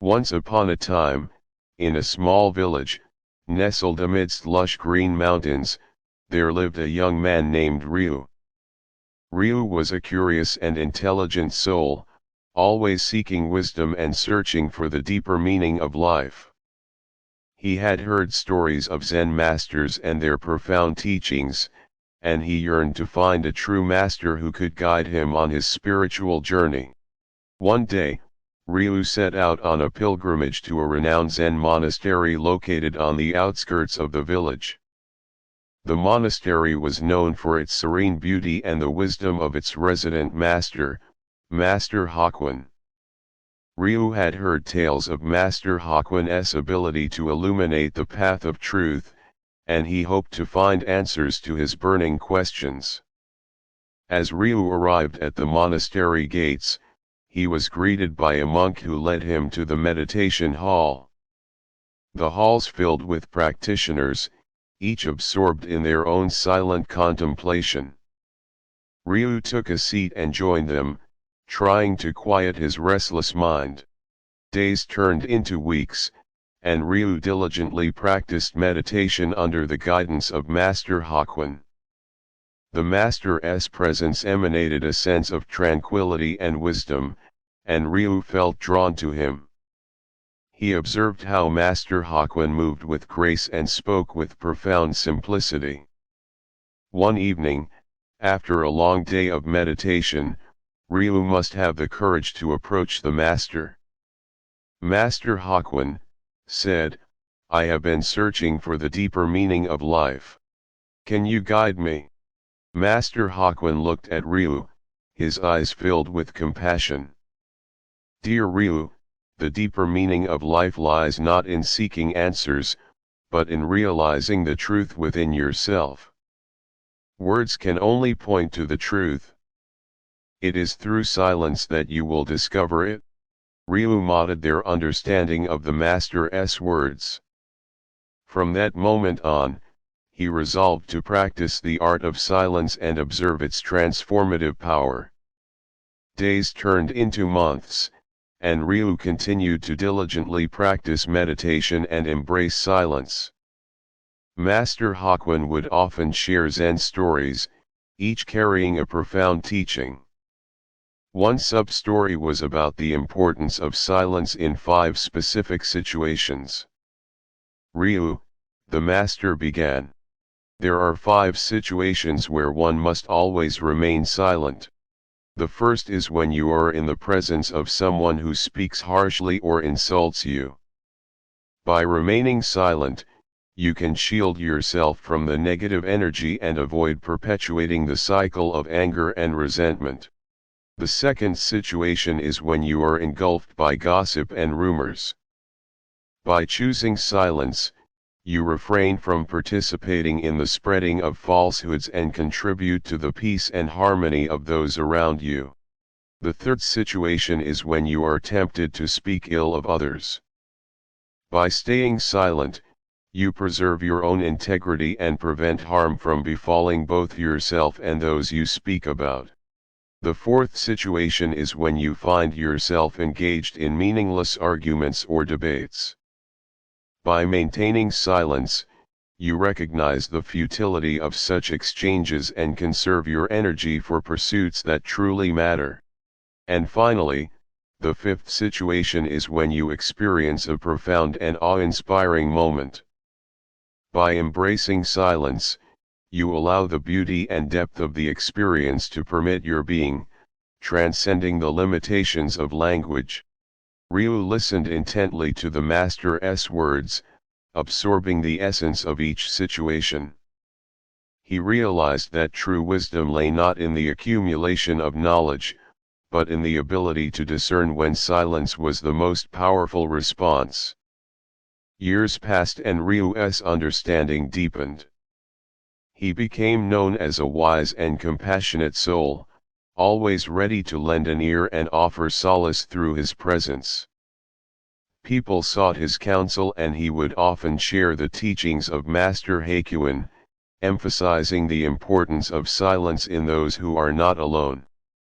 Once upon a time, in a small village, nestled amidst lush green mountains, there lived a young man named Ryu. Ryu was a curious and intelligent soul, always seeking wisdom and searching for the deeper meaning of life. He had heard stories of Zen masters and their profound teachings, and he yearned to find a true master who could guide him on his spiritual journey. One day, Ryu set out on a pilgrimage to a renowned Zen monastery located on the outskirts of the village. The monastery was known for its serene beauty and the wisdom of its resident master, Master Hakuin. Ryu had heard tales of Master Hakuin's ability to illuminate the path of truth, and he hoped to find answers to his burning questions. As Ryu arrived at the monastery gates, he was greeted by a monk who led him to the meditation hall. The halls filled with practitioners, each absorbed in their own silent contemplation. Ryu took a seat and joined them, trying to quiet his restless mind. Days turned into weeks, and Ryu diligently practiced meditation under the guidance of Master Hakuin. The Master's presence emanated a sense of tranquility and wisdom, and Ryu felt drawn to him. He observed how Master Hakuin moved with grace and spoke with profound simplicity. One evening, after a long day of meditation, Ryu must have the courage to approach the master. Master Hakuin said, "I have been searching for the deeper meaning of life. Can you guide me?" Master Hakuin looked at Ryu, his eyes filled with compassion. "Dear Ryu, the deeper meaning of life lies not in seeking answers, but in realizing the truth within yourself. Words can only point to the truth. It is through silence that you will discover it." Ryu nodded their understanding of the Master's words. From that moment on, he resolved to practice the art of silence and observe its transformative power. Days turned into months, and Ryu continued to diligently practice meditation and embrace silence. Master Hakuin would often share Zen stories, each carrying a profound teaching. One sub-story was about the importance of silence in 5 specific situations. "Ryu," the master began, "there are 5 situations where one must always remain silent. The first is when you are in the presence of someone who speaks harshly or insults you. By remaining silent, you can shield yourself from the negative energy and avoid perpetuating the cycle of anger and resentment. The second situation is when you are engulfed by gossip and rumors. By choosing silence, you refrain from participating in the spreading of falsehoods and contribute to the peace and harmony of those around you. The third situation is when you are tempted to speak ill of others. By staying silent, you preserve your own integrity and prevent harm from befalling both yourself and those you speak about. The fourth situation is when you find yourself engaged in meaningless arguments or debates. By maintaining silence, you recognize the futility of such exchanges and conserve your energy for pursuits that truly matter. And finally, the fifth situation is when you experience a profound and awe-inspiring moment. By embracing silence, you allow the beauty and depth of the experience to permit your being, transcending the limitations of language. Ryu listened intently to the Master's words, absorbing the essence of each situation. He realized that true wisdom lay not in the accumulation of knowledge, but in the ability to discern when silence was the most powerful response. Years passed and Ryu's understanding deepened. He became known as a wise and compassionate soul, always ready to lend an ear and offer solace through his presence. People sought his counsel and he would often share the teachings of Master Hakuin, emphasizing the importance of silence in those who are not alone.